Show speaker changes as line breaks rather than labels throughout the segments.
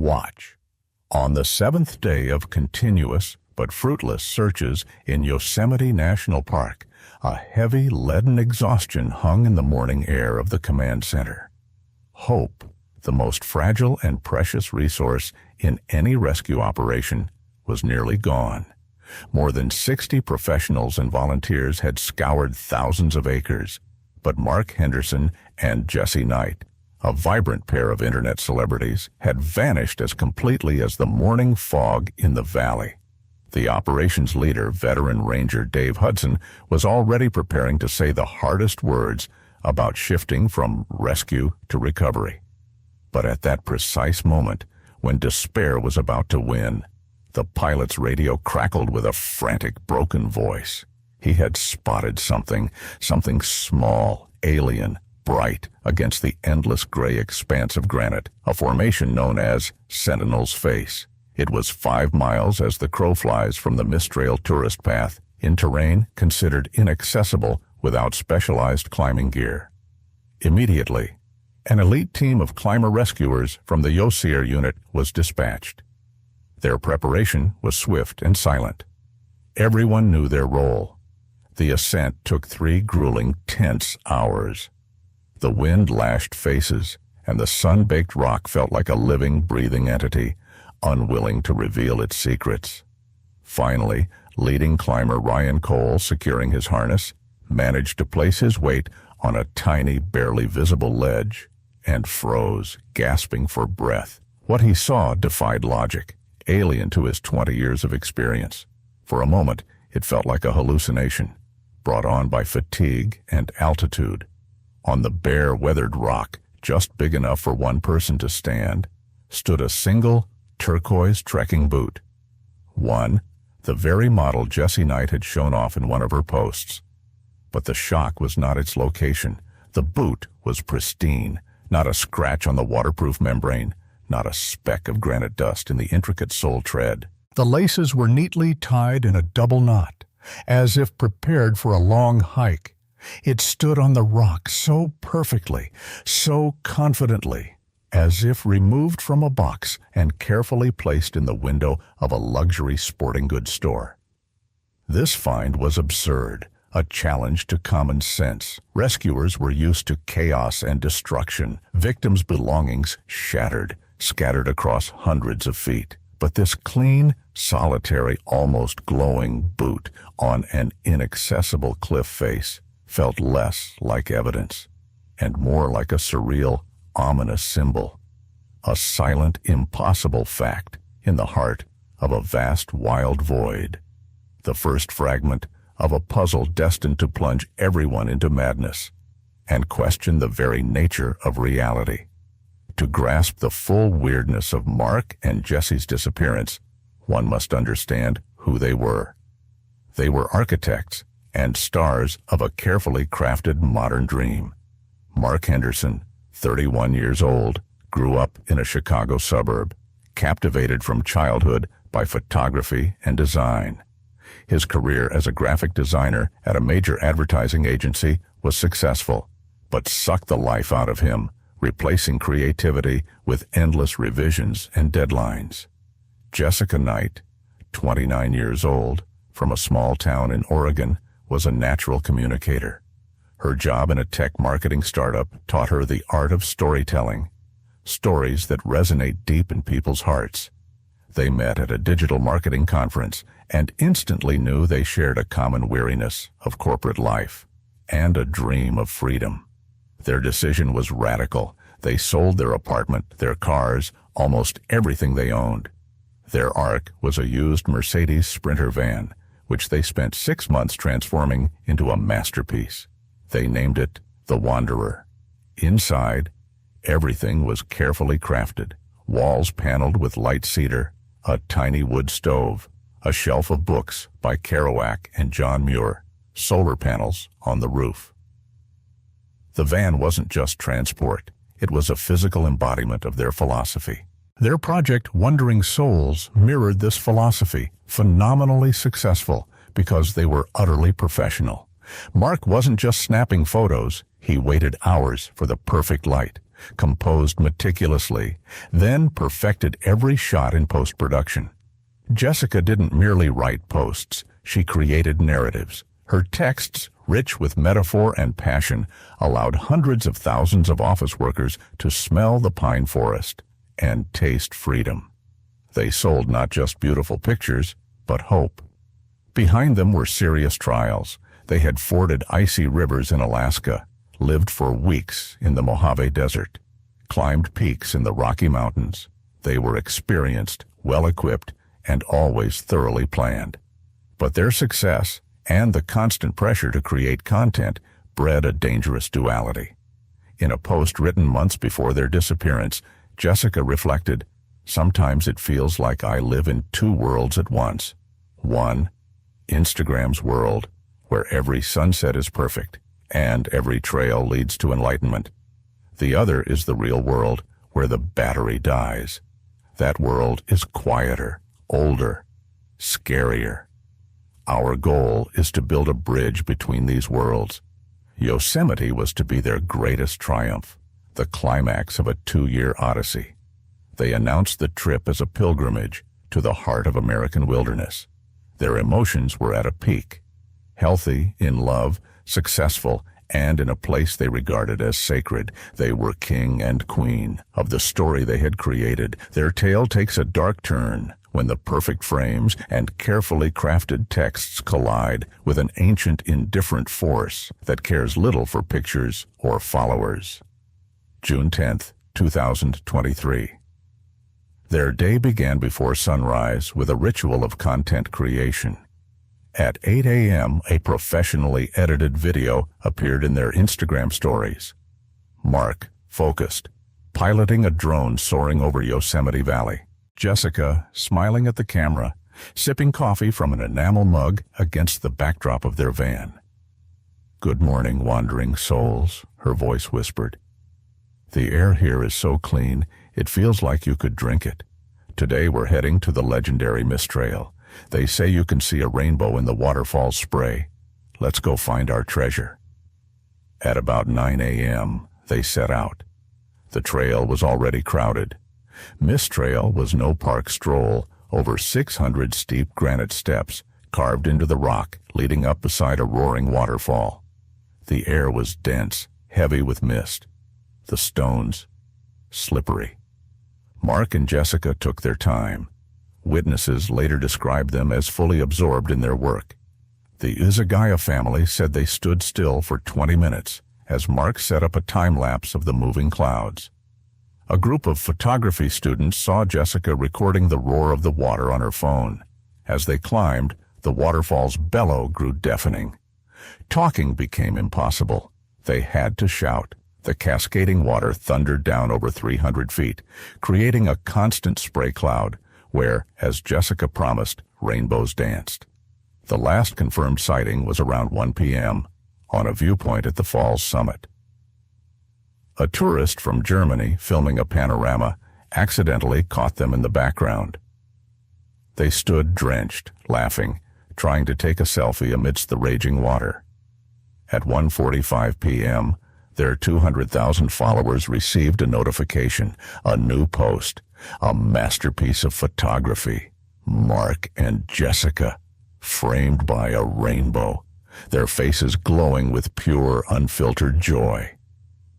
Watch. On the seventh day of continuous but fruitless searches in Yosemite National Park, a heavy leaden exhaustion hung in the morning air of the command center. Hope, the most fragile and precious resource in any rescue operation, was nearly gone. More than 60 professionals and volunteers had scoured thousands of acres, but Mark Henderson and Jesse Knight, a vibrant pair of internet celebrities, had vanished as completely as the morning fog in the valley. The operations leader, veteran Ranger Dave Hudson, was already preparing to say the hardest words about shifting from rescue to recovery. But at that precise moment, when despair was about to win, the pilot's radio crackled with a frantic, broken voice. He had spotted something small, alien, bright against the endless gray expanse of granite, a formation known as Sentinel's Face. It was 5 miles as the crow flies from the Mistrail tourist path, in terrain considered inaccessible without specialized climbing gear. Immediately, an elite team of climber rescuers from the Yosemite unit was dispatched. Their preparation was swift and silent. Everyone knew their role. The ascent took 3 grueling, tense hours. The wind lashed faces, and the sun-baked rock felt like a living, breathing entity, unwilling to reveal its secrets. Finally, leading climber Ryan Cole, securing his harness, managed to place his weight on a tiny, barely visible ledge, and froze, gasping for breath. What he saw defied logic, alien to his 20 years of experience. For a moment, it felt like a hallucination, brought on by fatigue and altitude. On the bare, weathered rock, just big enough for one person to stand, stood a single, turquoise trekking boot. One, the very model Jesse Knight had shown off in one of her posts. But the shock was not its location. The boot was pristine, not a scratch on the waterproof membrane, not a speck of granite dust in the intricate sole tread. The laces were neatly tied in a double knot, as if prepared for a long hike. It stood on the rock so perfectly, so confidently, as if removed from a box and carefully placed in the window of a luxury sporting goods store. This find was absurd, a challenge to common sense. Rescuers were used to chaos and destruction, victims' belongings shattered, scattered across hundreds of feet. But this clean, solitary, almost glowing boot on an inaccessible cliff face felt less like evidence and more like a surreal, ominous symbol, a silent, impossible fact in the heart of a vast, wild void, the first fragment of a puzzle destined to plunge everyone into madness and question the very nature of reality. To grasp the full weirdness of Mark and Jesse's disappearance, one must understand who they were. They were architects and stars of a carefully crafted modern dream. Mark Henderson, 31 years old, grew up in a Chicago suburb, captivated from childhood by photography and design. His career as a graphic designer at a major advertising agency was successful, but sucked the life out of him, replacing creativity with endless revisions and deadlines. Jessica Knight, 29 years old, from a small town in Oregon, was a natural communicator. Her job in a tech marketing startup taught her the art of storytelling, stories that resonate deep in people's hearts. They met at a digital marketing conference and instantly knew they shared a common weariness of corporate life and a dream of freedom. Their decision was radical. They sold their apartment, their cars, almost everything they owned. Their ark was a used Mercedes Sprinter van, which they spent 6 months transforming into a masterpiece. They named it the Wanderer. Inside, everything was carefully crafted, walls paneled with light cedar, a tiny wood stove, a shelf of books by Kerouac and John Muir, solar panels on the roof. The van wasn't just transport. It was a physical embodiment of their philosophy. Their project, Wandering Souls, mirrored this philosophy, phenomenally successful because they were utterly professional. Mark wasn't just snapping photos. He waited hours for the perfect light, composed meticulously, then perfected every shot in post-production. Jessica didn't merely write posts, she created narratives. Her texts, rich with metaphor and passion, allowed hundreds of thousands of office workers to smell the pine forest and taste freedom. They sold not just beautiful pictures, but hope. Behind them were serious trials. They had forded icy rivers in Alaska, lived for weeks in the Mojave Desert, climbed peaks in the Rocky Mountains. They were experienced, well-equipped, and always thoroughly planned. But their success and the constant pressure to create content bred a dangerous duality. In a post written months before their disappearance, Jessica reflected, "Sometimes it feels like I live in two worlds at once. One, Instagram's world, where every sunset is perfect and every trail leads to enlightenment. The other is the real world, where the battery dies. That world is quieter, older, scarier. Our goal is to build a bridge between these worlds." Yosemite was to be their greatest triumph, the climax of a 2-year odyssey. They announced the trip as a pilgrimage to the heart of American wilderness. Their emotions were at a peak. Healthy, in love, successful, and in a place they regarded as sacred, they were king and queen of the story they had created. Their tale takes a dark turn when the perfect frames and carefully crafted texts collide with an ancient, indifferent force that cares little for pictures or followers. June 10, 2023. Their day began before sunrise with a ritual of content creation. At 8 a.m., a professionally edited video appeared in their Instagram stories. Mark, focused, piloting a drone soaring over Yosemite Valley. Jessica, smiling at the camera, sipping coffee from an enamel mug against the backdrop of their van. "Good morning, wandering souls," her voice whispered. "The air here is so clean, it feels like you could drink it. Today we're heading to the legendary Mist Trail. They say you can see a rainbow in the waterfall's spray. Let's go find our treasure." At about 9 a.m., they set out. The trail was already crowded. Mist Trail was no park stroll, over 600 steep granite steps carved into the rock leading up beside a roaring waterfall. The air was dense, heavy with mist. The stones, slippery. Mark and Jessica took their time. Witnesses later described them as fully absorbed in their work. The Izagaya family said they stood still for 20 minutes as Mark set up a time-lapse of the moving clouds. A group of photography students saw Jessica recording the roar of the water on her phone. As they climbed, the waterfall's bellow grew deafening. Talking became impossible. They had to shout. The cascading water thundered down over 300 feet, creating a constant spray cloud where, as Jessica promised, rainbows danced. The last confirmed sighting was around 1 p.m. on a viewpoint at the fall's summit. A tourist from Germany filming a panorama accidentally caught them in the background. They stood drenched, laughing, trying to take a selfie amidst the raging water. At 1:45 p.m., their 200,000 followers received a notification, a new post, a masterpiece of photography. Mark and Jessica, framed by a rainbow, their faces glowing with pure, unfiltered joy.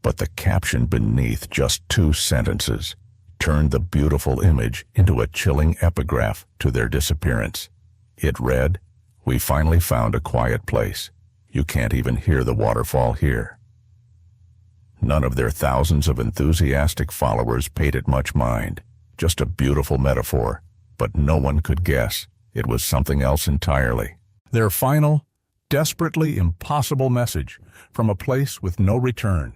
But the caption beneath just 2 sentences turned the beautiful image into a chilling epigraph to their disappearance. It read, "We finally found a quiet place. You can't even hear the waterfall here." None of their thousands of enthusiastic followers paid it much mind, just a beautiful metaphor, but no one could guess it was something else entirely. Their final, desperately impossible message from a place with no return.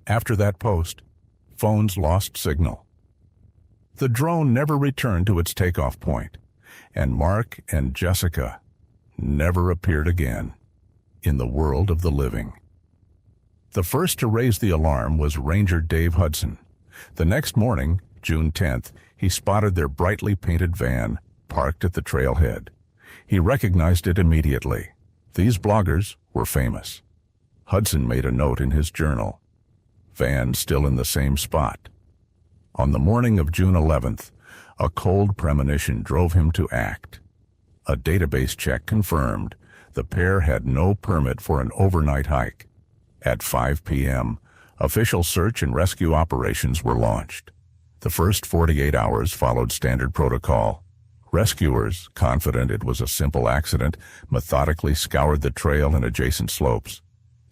After that post, phones lost signal. The drone never returned to its takeoff point, and Mark and Jessica never appeared again in the world of the living. The first to raise the alarm was Ranger Dave Hudson. The next morning, June 10th, he spotted their brightly painted van parked at the trailhead. He recognized it immediately. These bloggers were famous. Hudson made a note in his journal. van still in the same spot. On the morning of June 11th, a cold premonition drove him to act. A database check confirmed the pair had no permit for an overnight hike. At 5 p.m., official search and rescue operations were launched. The first 48 hours followed standard protocol. Rescuers, confident it was a simple accident, methodically scoured the trail and adjacent slopes.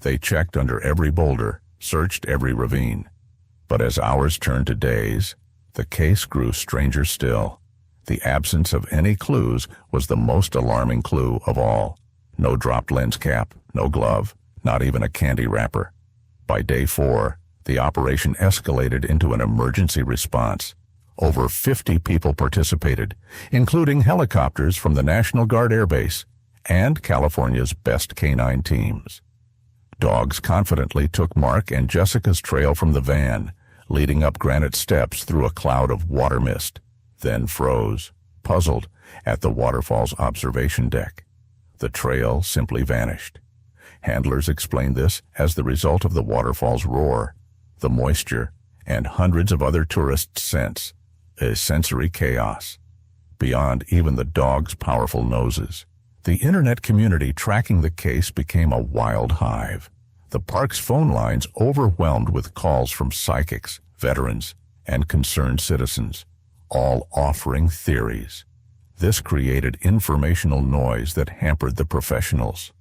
They checked under every boulder, searched every ravine. But as hours turned to days, the case grew stranger still. The absence of any clues was the most alarming clue of all. No dropped lens cap, no glove, not even a candy wrapper. By day 4, the operation escalated into an emergency response. Over 50 people participated, including helicopters from the National Guard Air Base and California's best canine teams. Dogs confidently took Mark and Jessica's trail from the van, leading up granite steps through a cloud of water mist, then froze, puzzled, at the waterfall's observation deck. The trail simply vanished. Handlers explained this as the result of the waterfall's roar, the moisture, and hundreds of other tourists' scents, a sensory chaos, beyond even the dogs' powerful noses. The internet community tracking the case became a wild hive. The park's phone lines overwhelmed with calls from psychics, veterans, and concerned citizens, all offering theories. This created informational noise that hampered the professionals.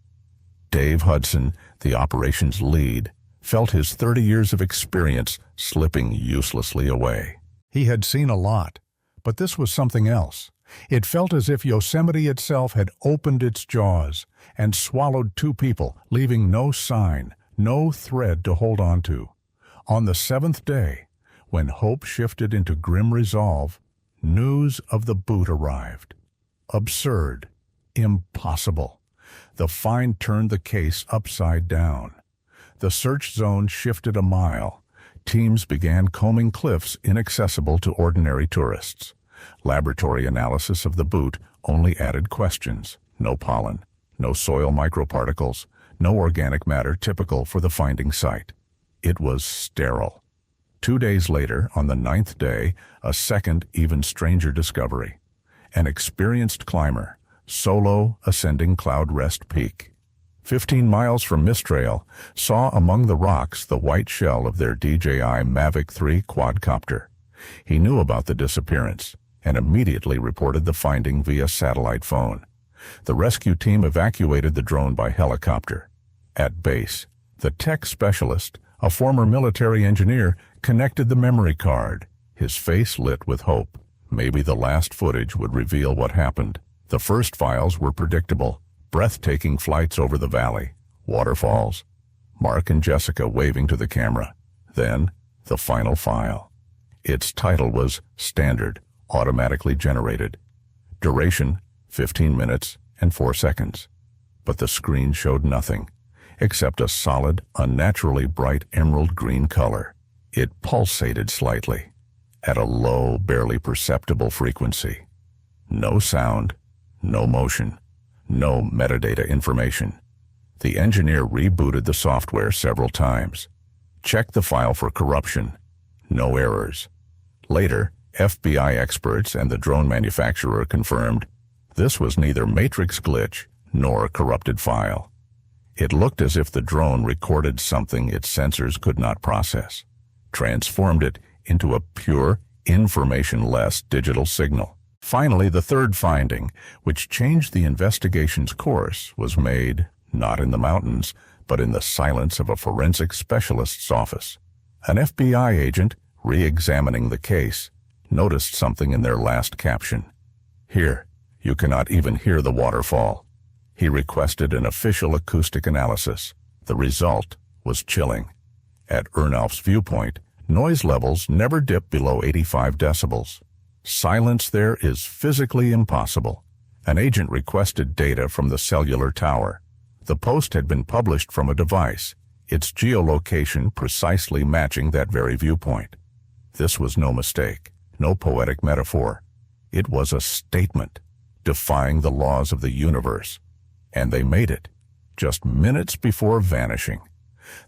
Dave Hudson, the operations lead, felt his 30 years of experience slipping uselessly away. He had seen a lot, but this was something else. It felt as if Yosemite itself had opened its jaws and swallowed 2 people, leaving no sign, no thread to hold on to. On the 7th day, when hope shifted into grim resolve, news of the boot arrived. Absurd. Impossible. The find turned the case upside down. The search zone shifted a mile. Teams began combing cliffs inaccessible to ordinary tourists. Laboratory analysis of the boot only added questions. No pollen, no soil microparticles, no organic matter typical for the finding site. It was sterile. 2 days later, on the 9th day, a second, even stranger discovery. An experienced climber, solo ascending Cloud Rest Peak. 15 miles from Mistrail, saw among the rocks the white shell of their DJI Mavic 3 quadcopter. He knew about the disappearance and immediately reported the finding via satellite phone. The rescue team evacuated the drone by helicopter. At base, the tech specialist, a former military engineer, connected the memory card, his face lit with hope. Maybe the last footage would reveal what happened. The first files were predictable. Breathtaking flights over the valley, waterfalls, Mark and Jessica waving to the camera. Then, the final file. Its title was Standard, automatically generated. Duration, 15 minutes and 4 seconds. But the screen showed nothing, except a solid, unnaturally bright emerald green color. It pulsated slightly, at a low, barely perceptible frequency. No sound, no motion. No metadata information. The engineer rebooted the software several times. Checked the file for corruption. No errors. Later, FBI experts and the drone manufacturer confirmed this was neither matrix glitch nor a corrupted file. It looked as if the drone recorded something its sensors could not process, transformed it into a pure, information-less digital signal. Finally, the third finding, which changed the investigation's course, was made, not in the mountains, but in the silence of a forensic specialist's office. An FBI agent, re-examining the case, noticed something in their last caption. Here, you cannot even hear the waterfall. He requested an official acoustic analysis. The result was chilling. At Ernalf's viewpoint, noise levels never dip below 85 decibels. Silence there is physically impossible. An agent requested data from the cellular tower. The post had been published from a device, its geolocation precisely matching that very viewpoint. This was no mistake, no poetic metaphor. It was a statement, defying the laws of the universe. And they made it, just minutes before vanishing.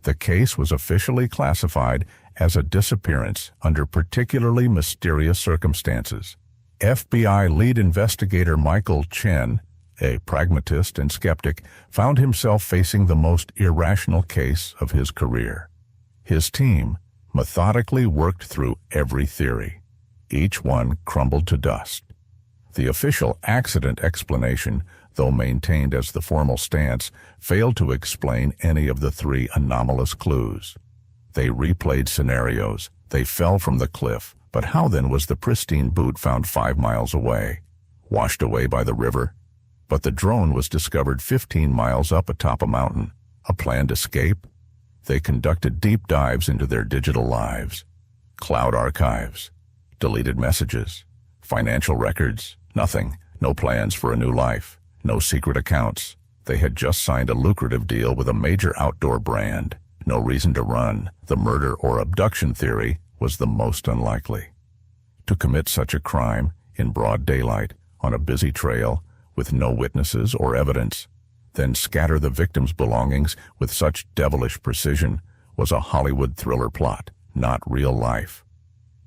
The case was officially classified as a disappearance under particularly mysterious circumstances. FBI lead investigator Michael Chen, a pragmatist and skeptic, found himself facing the most irrational case of his career. His team methodically worked through every theory. Each one crumbled to dust. The official accident explanation, though maintained as the formal stance, failed to explain any of the three anomalous clues. They replayed scenarios. They fell from the cliff, but how then was the pristine boot found 5 miles away? Washed away by the river? But the drone was discovered 15 miles up atop a mountain. A planned escape? They conducted deep dives into their digital lives. Cloud archives, deleted messages, financial records, nothing, no plans for a new life, no secret accounts. They had just signed a lucrative deal with a major outdoor brand. No reason to run. The murder or abduction theory was the most unlikely. To commit such a crime in broad daylight, on a busy trail, with no witnesses or evidence, then scatter the victim's belongings with such devilish precision, was a Hollywood thriller plot, not real life.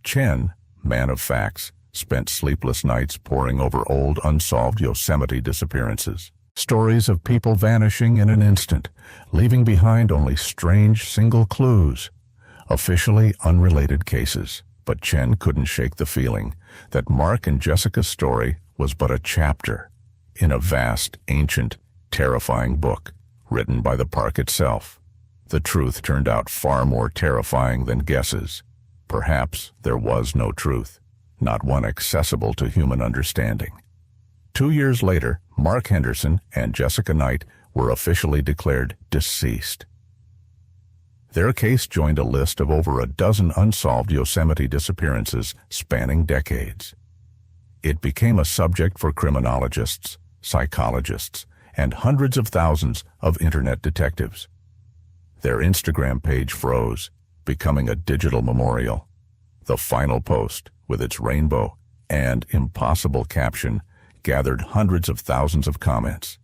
Chen, man of facts, spent sleepless nights poring over old unsolved Yosemite disappearances. Stories of people vanishing in an instant, leaving behind only strange single clues. Officially unrelated cases, but Chen couldn't shake the feeling that Mark and Jessica's story was but a chapter in a vast, ancient, terrifying book written by the park itself. The truth turned out far more terrifying than guesses. Perhaps there was no truth, not one accessible to human understanding. 2 years later, Mark Henderson and Jessica Knight were officially declared deceased. Their case joined a list of over a dozen unsolved Yosemite disappearances spanning decades. It became a subject for criminologists, psychologists, and hundreds of thousands of internet detectives. Their Instagram page froze, becoming a digital memorial. The final post, with its rainbow and impossible caption, gathered hundreds of thousands of comments.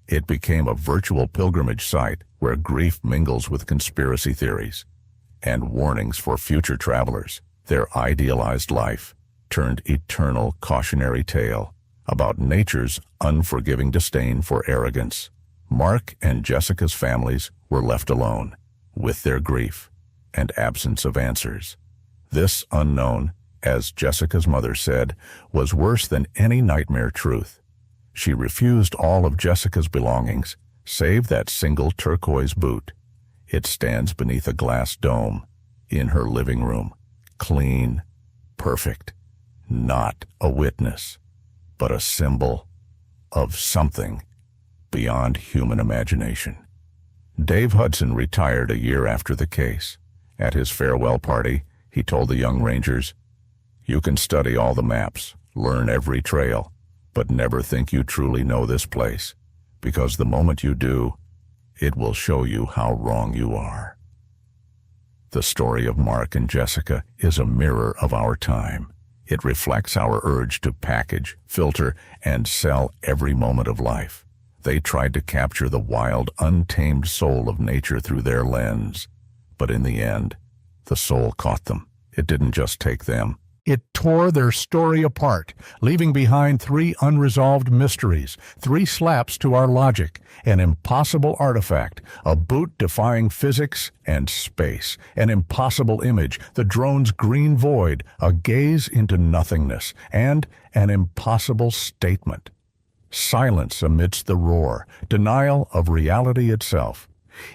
It became a virtual pilgrimage site where grief mingles with conspiracy theories and warnings for future travelers. Their idealized life turned eternal cautionary tale about nature's unforgiving disdain for arrogance. Mark and Jessica's families were left alone with their grief and absence of answers. This unknown, as Jessica's mother said, was worse than any nightmare truth. She refused all of Jessica's belongings, save that single turquoise boot. It stands beneath a glass dome in her living room, clean, perfect, not a witness, but a symbol of something beyond human imagination. Dave Hudson retired a year after the case. At his farewell party, he told the young rangers, "You can study all the maps, learn every trail, but never think you truly know this place, because the moment you do, it will show you how wrong you are." The story of Mark and Jessica is a mirror of our time. It reflects our urge to package, filter, and sell every moment of life. They tried to capture the wild, untamed soul of nature through their lens. But in the end, the soul caught them. It didn't just take them. It tore their story apart, leaving behind 3 unresolved mysteries, 3 slaps to our logic, an impossible artifact, a boot defying physics and space, an impossible image, the drone's green void, a gaze into nothingness, and an impossible statement. Silence amidst the roar, denial of reality itself.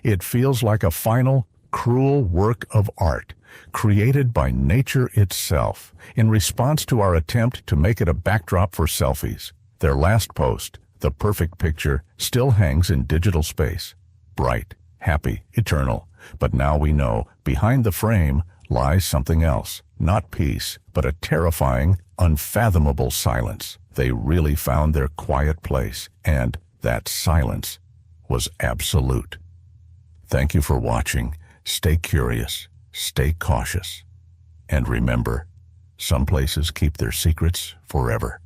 It feels like a final, cruel work of art, created by nature itself, in response to our attempt to make it a backdrop for selfies. Their last post, the perfect picture, still hangs in digital space. Bright, happy, eternal. But now we know, behind the frame lies something else. Not peace, but a terrifying, unfathomable silence. They really found their quiet place, and that silence was absolute. Thank you for watching. Stay curious. Stay cautious. And remember, some places keep their secrets forever.